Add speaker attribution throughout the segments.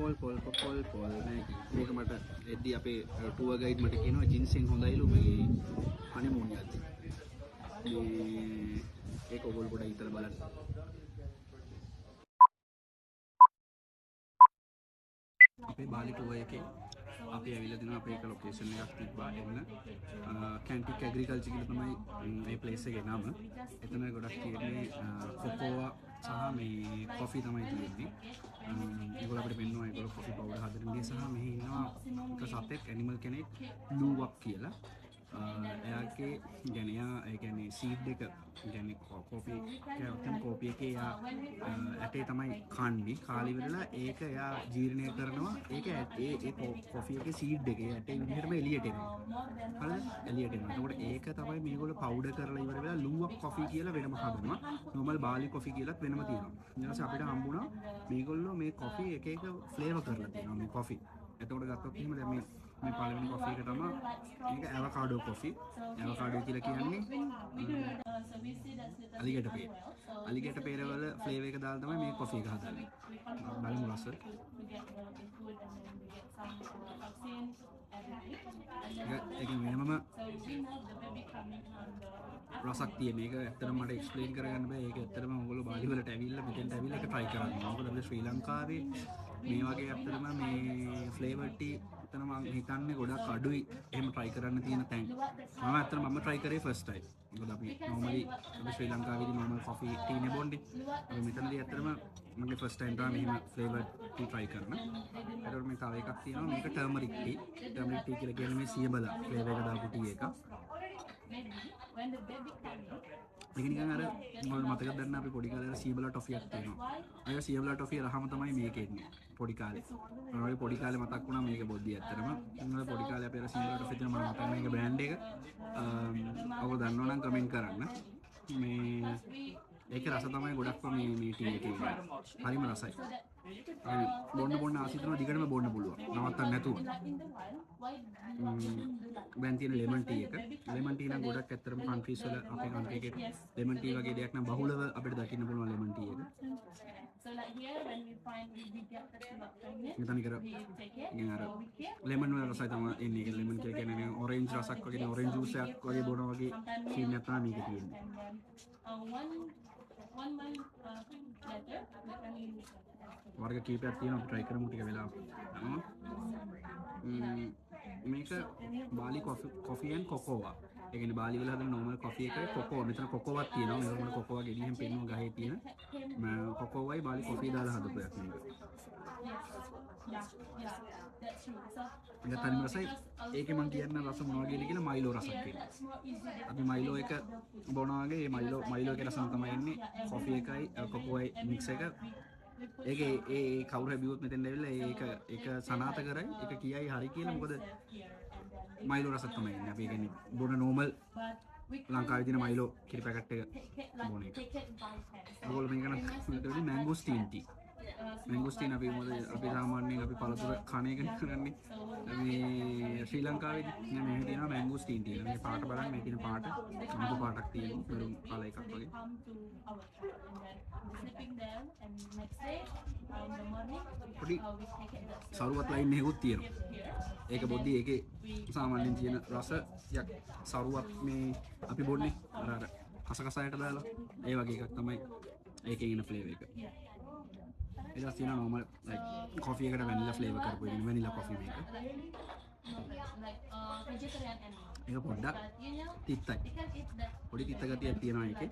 Speaker 1: පොල් මේක මට එද්දි අපේ ටුවර් ගයිඩ් මට කියනවා ජින්සෙන් හොඳයිලු මේ හනිමූන් යද්දි. මේ ඒක ඔයගොල්ලෝ පොඩ්ඩක් හිතලා බලන්න. අපේ බාලි ටුවර් එකේ අපි ඇවිල්ලා දිනවා අපේ එක ලොකේෂන් එකක් තිබ්බා එන්න කැන්ටික් ඇග්‍රිකල්චර් කියලා තමයි මේ ප්ලේස් එකේ නම. එතන ගොඩක් තියෙන්නේ කොකෝවා සහ මේ කොෆි තමයි තියෙන්නේ. ඒගොල්ලෝ අපිට පෙන්වනවා ඒගොල්ලෝ කොෆි පවුඩර් හදන විදිහ සහ මෙහි ඉන්නවා එක සතෙක් ඇනිමල් කෙනෙක් ලූවක් කියලා. එයාගේ ගැනයා ඒ කියන්නේ සීඩ් එක කියන්නේ කෝපි කැවුම් කෝපි එකේ යා ඇටේ තමයි කන්නේ කාලි වෙලලා ඒක එයා ජීර්ණය කරනවා ඒක ඒ කොෆි එකේ සීඩ් එකේ ඇටේ විදිහටම එළියට එනවා හරිද එළියට එනවා එතකොට ඒක තමයි මේගොල්ලෝ පවුඩර් කරලා ඉවර වෙලා ලූවක් කොෆි කියලා වෙනම හදනවා නෝමල් බාලි කොෆි කියලාත් වෙනම තියෙනවා ඊට පස්සේ අපිට හම්බුණා මේගොල්ලෝ මේ කොෆි එක එක ෆ්ලේවර් කරලා තියෙනවා මේ කොෆි එතකොට ගත්තොත් එහෙම දැන් මේ පළවෙනි කොෆි එක තමයි මේක ඇවෝකාඩෝ කොෆි ඇවෝකාඩෝ කියලා කියන්නේ අලිගේටර් පේර වල ෆ්ලේවර් එක දාලා තමයි මේ කොෆි එක හදන්නේ බලමු රස ඒක වෙනමම රසක් තියෙන එක ඇත්තටම මට එක්ස්ප්ලেইন කරගන්න බෑ ඒක ඇත්තටම ඔයගොල්ලෝ බාලි වලට ඇවිල්ලා මෙතෙන්ට ඇවිල්ලා ඒක try කරන්න ඕනේ මොකද ශ්‍රී ලංකාවේ මේ වගේ ඇත්තටම මේ ෆ්ලේවර් ටී එතන මම හිතන්නේ ගොඩක් අඩුයි එහෙම try කරන්න තියෙන තැන් මම ඇත්තටම try කරේ first time මොකද අපි normally අපි ශ්‍රී ලංකාවේදී normal coffee tea නේ බොන්නේ අපි මෙතනදී ඇත්තටම මගේ first time තමයි මෙහෙම flavor tea try කරන ඒකට මේ තව එකක් තියෙනවා මේක turmeric tea කියලා කියන්නේ මේ සියබල flavor එක දාපු tea එකක් ඒක නිකන් අර මොකද මතකද දැන් අපි පොඩි කාලේ සියබල ටොෆියක් තියෙනවා අය සියබල ටොෆිය රහම තමයි මේකේ ඉන්නේ පොඩි කාලේ මම පොඩි කාලේ මතක් වුණා මේක බොද්දි ඇත්තටම මම පොඩි කාලේ අපේ සියබල ටොෆිය තියෙන මම මතක මේක බ්‍රෑන්ඩ් එක ඔයගොල්ලෝ දන්නවනම් කමෙන්ට් කරන්න මේ ඒක රස තමයි ගොඩක්ම මේ ටී එකේ හරිම රසයි බොන්න ආසිතනවා දිගටම බොන්න පුළුවන් නවත්තන්න නැතුව දැන් තියෙන ලෙමන් ටී එක ලෙමන් ටී නම් ගොඩක් ඇත්තටම කන්ට්‍රීස් වල අපේ කන්ට්‍රි එකේ ලෙමන් ටී වගේ දෙයක් නම් බහුලව අපිට දකින්න පුළුවන් ලෙමන් ටී එක මෙතන කර ඉතින් අර ලෙමන් වල රසය තමයි එන්නේ ඒක ලෙමන් කියලා කියන්නේ ඔරෙන්ජ් රසක් වගේ ඔරෙන්ජ් ජූස් එකක් වගේ බොනවා වගේ ෆීල් එකක් තමයි මේක තියෙන්නේ වර්ග කීපයක් තියෙනවා අපි try කරමු ටික වෙලාවක් මේක බාලි කොෆි and කොකෝවා ඒ කියන්නේ බාලි වල හදන normal කොෆි එකයි කොකෝවා මෙතන කොකෝවක් තියෙනවා මේක මොන කොකෝවා ගෙඩියෙන් පෙන්නුවා ගහේ තියෙන කොකෝවයි බාලි කොෆි දාලා හදපු එකක් මේක තනිම රසයි ඒකේ මම කියන්න රස මොනවා කියලා මයිලෝ රසක් කියලා අපි මයිලෝ එක බොනවා වගේ මයිලෝ එකේ රසම තමයි එන්නේ කොෆි එකයි කොකෝවයි මික්ස් එක ඒකේ ඒ කවුරු හැබියොත් මෙතෙන් ඇවිල්ලා ඒක සනාත කරයි ඒක කියයි හරි කියලා මොකද මයිලෝ රසක් තමයි එන්නේ අපි කියන්නේ බොන normal ලංකාවේ තියෙන මයිලෝ කිරි පැකට් එක බොන එක ඔයගොල්ලෝ මේක නම් මැංගෝස්ටින් ටී මැංගෝස්ටින් අපි සාමාන්‍යයෙන් අපි පළතුර කණ එක කරන්නේ මේ ශ්‍රී ලංකාවේදී මේ තියෙනවා මැංගෝස්ටින් ටී මේ පාට බලන්න මේ තියෙන පාට අමුතු පාටක් තියෙනවා බරුම් කල එකක් වගේ පොඩි සරුවත් ලයින් එකකුත් තියෙනවා ඒක බොද්දි ඒකේ සාමාන්‍යයෙන් තියෙන රසයක් සරුවත් මේ අපි බොන්නේ අර කසකසයට දාලා ඒ වගේ එකක් තමයි ඒකේ ඉන්න ෆ්ලේවර් එක ඊට පස්සේ තියෙනවා normal like coffee එකට vanilla flavor කරපු එක vanilla coffee මේක ඒක පොඩ්ඩක් තිත්තයි පොඩි තිත්ත ගතියක් තියෙනවා ඒකේ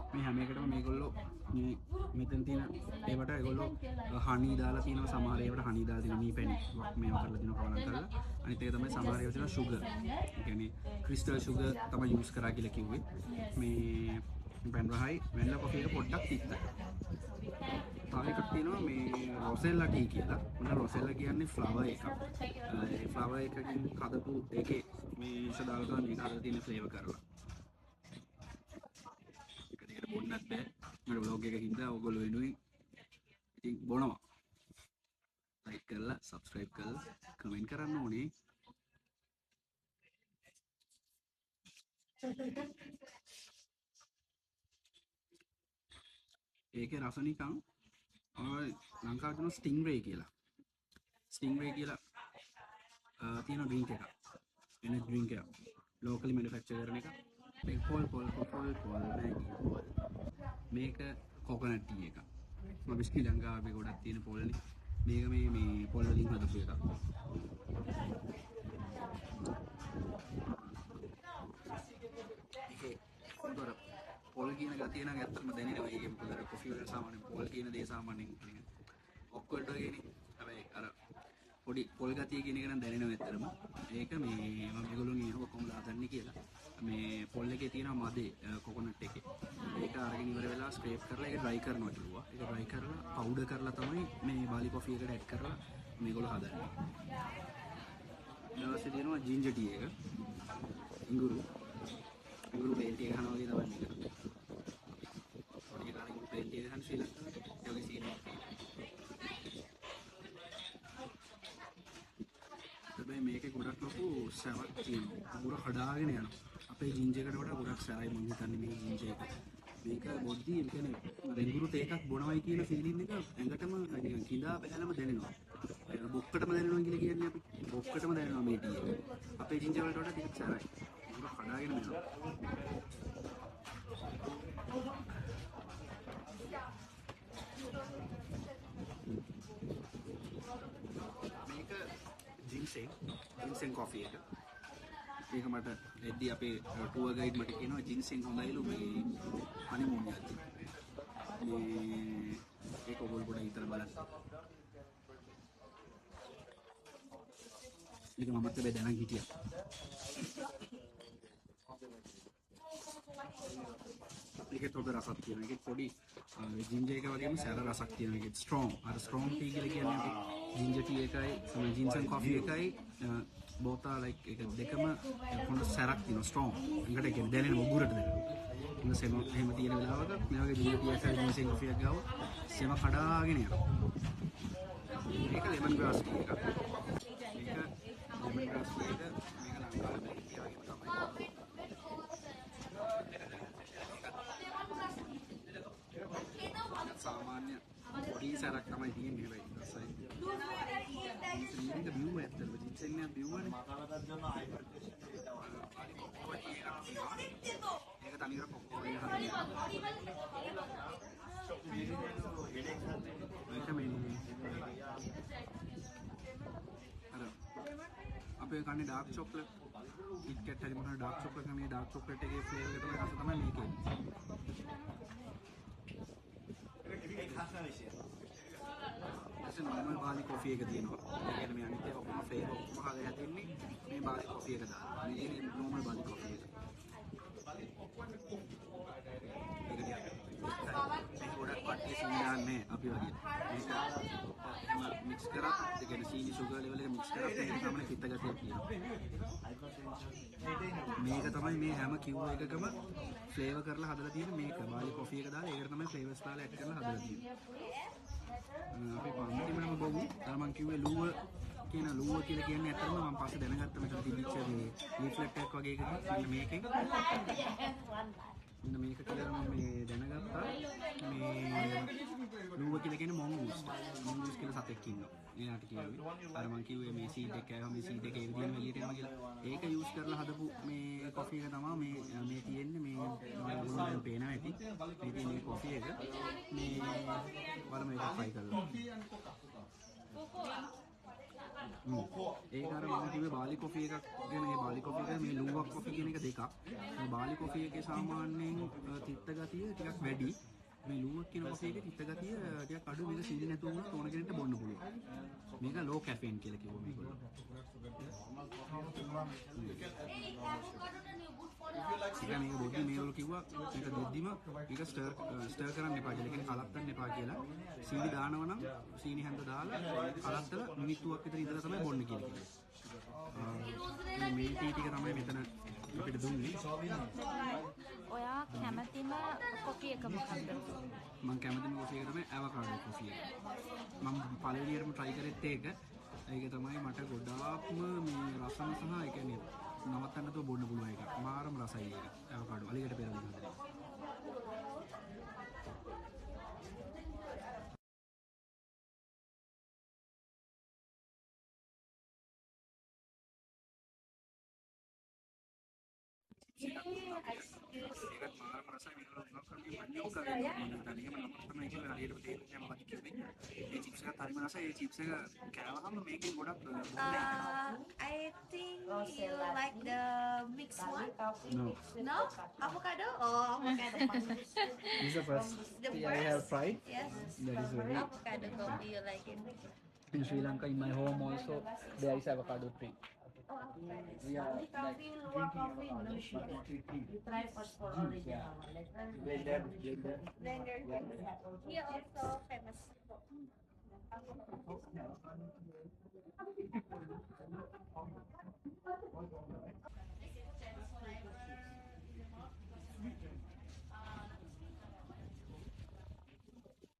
Speaker 1: මේ හැම එකටම මේගොල්ලෝ මේ මෙතන තියෙන ඒවට ඒගොල්ලෝ හනි දාලා තියෙනවා සමහර ඒවට හනි දාලා තියෙනවා මී පැණි මේවා කරලා තියෙනවා කවලම් කරලා අනිත් එක තමයි සමහර ඒවා තියෙනවා sugar ඒ කියන්නේ crystal sugar තමයි use කරා කියලා කිව්වේ මේ බෙන් රහයි වෙනලා කොෆි එක පොඩ්ඩක් තිත්තයි තව එකක් තියෙනවා මේ රොසෙල්ලා ටී කියලා මොන රොසෙල්ලා කියන්නේ ෆ්ලවර් එකක් ඒ ෆ්ලවර් එකකින් හදපු ඒකේ මේ ඉස්සදාලා තමයි මේක හදලා තියෙන ෆ්ලේවර් කරලා බොන්නත් බෑ මට බ්ලොග් එක හින්දා ඔයගොල්ලෝ වෙනුවෙන් ඉතින් බොනවා ලයික් කරලා සබ්ස්ක්‍රයිබ් කරලා කමෙන්ට් කරන්න ඕනේ ඒකේ රස නිකන් ඔය ලංකාවේ තියෙන ස්ටින්ග්රේ කියලා. ස්ටින්ග්රේ කියලා තියෙන ඩ්‍රින්ක් එකක්. එන ඩ්‍රින්ක් එක. ලෝකලි මැනුෆැක්චර් කරන එක. මේක පොල් මැගි පොල්. මේක කොකනට් ටී එක. මම ශ්‍රී ලංකාවේ ගොඩක් තියෙන පොල්නේ. මේක මේ පොල් වලින් හදපු එකක්. ඒකේ උඩර පොල් කියන ගතිය නම් ඇත්තටම දැනෙනවා. ඒකේ මොකද අර කොෆි වල සාමාන්‍යයෙන් පොල් කියන දේ සාමාන්‍යයෙන් ඔක්කොල්ඩ් වගේනේ. හැබැයි අර පොඩි පොල් ගතිය කියන එක නම් දැනෙනවා ඇත්තටම. ඒක මේ මම මේගොල්ලෝ කියනවා කොහොමද හදන්නේ කියලා. මේ පොල් එකේ තියෙන මදේ කොකොනට් එකේ. ඒක අරගෙන ඉවර වෙලා ස්ක්‍රේප් කරලා ඒක ඩ්‍රයි කරනවා කිව්වා. ඒක ඩ්‍රයි කරලා පවුඩර් කරලා තමයි මේ බාලි කොෆි එකට ඇඩ් කරලා මේගොල්ලෝ හදන්නේ. ඊට පස්සේ තියෙනවා ජින්ජර් ටී එක. ඉඟුරු පේන්ටි එක කනවා වගේ තමයි මේක. පොඩි කාලේ ඉඟුරු පේන්ටි එක කන ශ්‍රී ලංකාවේ. ඒ වගේ සීන් එකක්. හැබැයි මේකේ ගොඩක් ලොකු සැවක් තියෙනවා. උගුර හදාගෙන යනවා. අපේ ජින්ජර් එකට වඩා ගොඩක් සැරයි මම හිතන්නේ මේ ජින්ජර් එක. මේක බොඩි ඒ කියන්නේ රෙඟුරු තේකක් බොනවයි කියන ෆීලින් එක ඇඟටම නිකන් කිඳා බැලම දැනෙනවා. බොක්කටම දැනෙනවා කියලා කියන්නේ අපි. බොක්කටම දැනෙනවා මේ ටී එක. අපේ ජින්ජර් වලට වඩා ටිකක් සැරයි. උගුර හදාගෙන යනවා. මේක ජින්සෙන් කොෆි එක. මේක මට එද්දි අපේ ටුවර් ගයිඩ් මට කියනවා ජින්සෙන් හොඳයිලු මේ හනිමූන් යද්දි. මේ ඒක ඔයගොල්ලෝ පොඩ්ඩක් හිතලා බලන්න. මේක මමත් හැබැයි දැනන් හිටියා. ඒකේ තොද රසක් තියෙනවා. ඒකේ පොඩි ජින්ජර් එක වගේම සැර රසක් තියෙනවා. ඒකේ ස්ට්‍රෝං. අර ස්ට්‍රෝං ටී කියලා කියන්නේ අපි ජින්ජර් ටී එකයි සම ජින්සන් කොෆි එකයි බෝතා ලයික් එක දෙකම හොඳ සැරක් තියෙනවා ස්ට්‍රෝං. ඒකට කියන්නේ දැනෙන උගුරට දැනෙනවා. ඉන්න සෙම එහෙම තියෙන වෙලාවක මේ වගේ ජින්ජර් ටී එකයි ජින්සන් කොෆි එකක් ගාව සෙම කඩාගෙන යනවා. මේක ලෙමන් ග්‍රාස් ටී එකක්. මේක ලෙමන් ග්‍රාස් ටී එක මේක ලංකාවේ ඉතියා වගේම තමයි. सामान्य बॉडी सारा कमाई दिए नहीं भाई सही ये का व्यू है तो जिनसे ने व्यू है ये का तनीरा पक्को है अरे अब ये खाने डार्क चॉकलेट किटकैट है मतलब डार्क चॉकलेट का मैं डार्क चॉकलेट के फ्लेवर के तो मैं खाता था मैं लेके ऐसे नॉर्मल बाली कॉफ़ी एक दिनों लेकिन मैं आने के अपना फ्लेवर उपमा खा गया दिन में मैं बाली कॉफ़ी एक दाल ये नॉर्मल बाली कॉफ़ी है मैं थोड़ा पार्टी सीन में अभी वाली मिक्स करा लेकिन चीनी शुगर लेवल का मिक्स करा फिर सामने कितना करते हैं मैं का तमाम मैं हैम क्यों एक कम फ्लेवर करला हदला दिए मैं बाली कॉफ़ी एक दाल एक तमाम फ्लेवर्स दाल ऐड करला हदला दिए අපි පන්තිමම බොමු. අර මං කිව්වේ ලූව කියන ලූව කියලා කියන්නේ ඇත්තටම මම පස්සේ දැනගත්ත මෙතන තිබිච්ච මේ ලීෆ්ලෙට් එකක් වගේ එකක්. මෙන්න මේකෙන් මෙන්න මේක කියලා මම මේ දැනගත්තා. මේ ලූව කියලා කියන්නේ මොන්ගූස්. මොන්ගූස් කියලා සතෙක් ඉන්නවා. එයාට කිව්වේ. අර මං කිව්වේ මේ සීඩ් එක කෑවම මේ සීඩ් එකේ විදිහම එළියට එනවා කියලා. ඒක යූස් කරලා හදපු මේ කොෆි එක තමයි මේ තියෙන්නේ මේ ඔයගොල්ලෝ පේනවා ඇති. මේ තියෙන මේ කොෆි එක මේ බලමු ඒක ට්‍රයි කරලා. ඒක අර මම කිව්වේ බාලි කොෆි එකක් ගැන මේ බාලි කොෆි එක මේ ලුවක් කොෆි කියන එක දෙකක්. මේ බාලි කොෆි එකේ සාමාන්‍යයෙන් තිත්ත ගතිය ටිකක් වැඩි. මේ ලුවක් කියන කොෆි එකේ තිත්ත ගතිය ටිකක් අඩු. මේක සීනි නැතුව වුණත් ඕන කෙනෙක්ට බොන්න පුළුවන්. මේක ලෝ කැෆීන් කියලා කිව්වා මේගොල්ලෝ. ඉතින් මේක බොඩි මේගොල්ලෝ කිව්වා මේක දෙද්දිම මේක ස්ටර් කරන්න එපා කියලා. කියන්නේ කලත්තන්න එපා කියලා. සීනි දානවා නම් සීනි හැන්ද දාලා කලත්තලා මිනිත්තුවක් විතර ඉඳලා තමයි බොන්න කියලා කිව්වා. මේ ටී ටික තමයි මෙතන අපිට දුන්නේ.
Speaker 2: ඔයා කැමතිම කොෆි එක මොකක්ද?
Speaker 1: මම කැමතිම කොෆි එක තමයි ඇවෝකාඩෝ කොෆි එක. මම පළවෙනියටම try කරෙත් ඒක. ඒක තමයි මට ගොඩාක්ම මේ රසම සහ ඒ කියන්නේ නවත්තන්න නැතුව බොන්න පුළුවන් එකක්. මාරම රසයි ඒක. ඇවෝකාඩෝ අලිගට පෙරදින හදන්නේ. ඒකත් මාරම රසයි මේක මොකක් කරන්නේ මන්නේ ඔක මම තනියම නමක් තමයි කියලා හරියට තේරෙන්නේ නැහැ මොකක්ද කිව්වේ ඒ චිප්ස් එකත් හරිම රසයි ඒ චිප්ස් එක කෑවහම මේකෙන් ගොඩක්
Speaker 3: I think you like the mixed one.
Speaker 1: no
Speaker 3: No, avocado. Oh, avocado.
Speaker 1: this is the first
Speaker 3: The
Speaker 1: tea I have
Speaker 3: first?
Speaker 1: tried
Speaker 3: Yes,
Speaker 1: that is very
Speaker 3: avocado coffee. You like it?
Speaker 1: in Sri Lanka in my home also there is avocado tree
Speaker 3: Oh, avocado.
Speaker 1: we are like drinking
Speaker 4: no sugar. You try first for original one.
Speaker 1: blender blender
Speaker 3: Blender. Here also famous.